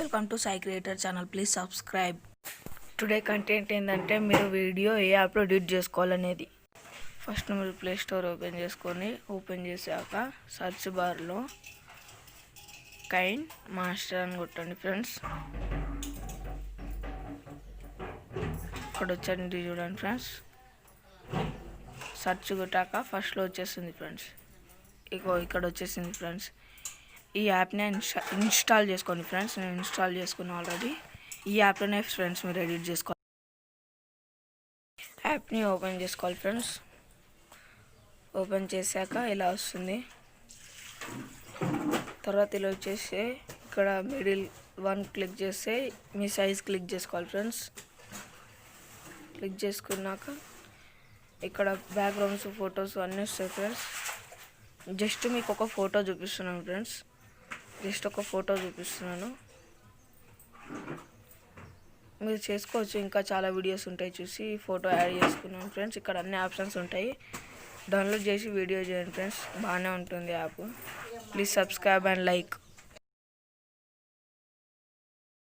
Welcome to Sai creator channel. Please subscribe. Today content ఏంటంటే మీరు video ఏ యాప్లో ఎడిట్ చేసుకోవాలనేది. ఫస్ట్ మీరు ప్లే స్టోర్ ఓపెన్ చేశాక సర్చ్ బార్లో కైన్ మాస్టర్ అని కొట్టండి ఫ్రెండ్స్. ఇక్కడ వచ్చండి చూడండి ఫ్రెండ్స్. సర్చ్ కొట్టాక ఫస్ట్లో వచ్చేసింది ఫ్రెండ్స్. ఇక్కడ వచ్చేసింది ఫ్రెండ్స్. ఈ యాప్ని ఇన్స్టాల్ చేసుకోండి ఫ్రెండ్స్. నేను ఇన్స్టాల్ చేసుకున్నాను ఆల్రెడీ. ఈ యాప్లోనే ఫ్రెండ్స్ మీరు ఎడిట్ చేసుకోవాలి. యాప్ని ఓపెన్ చేసుకోవాలి ఫ్రెండ్స్. ఓపెన్ చేశాక ఇలా వస్తుంది. తర్వాత ఇలా వచ్చేసి ఇక్కడ మిడిల్ వన్ క్లిక్ చేస్తే మీ సైజ్ క్లిక్ చేసుకోవాలి ఫ్రెండ్స్. క్లిక్ చేసుకున్నాక ఇక్కడ బ్యాక్గ్రౌండ్స్ ఫొటోస్ అన్నీ వస్తాయి ఫ్రెండ్స్. జస్ట్ మీకు ఒక ఫోటో చూపిస్తున్నాను ఫ్రెండ్స్. మీరు చేసుకోవచ్చు, ఇంకా చాలా వీడియోస్ ఉంటాయి. చూసి ఫోటో యాడ్ చేసుకున్నాను ఫ్రెండ్స్. ఇక్కడ అన్ని ఆప్షన్స్ ఉంటాయి. డౌన్లోడ్ చేసి వీడియో చేయండి ఫ్రెండ్స్. బాగానే ఉంటుంది app. Please subscribe and like.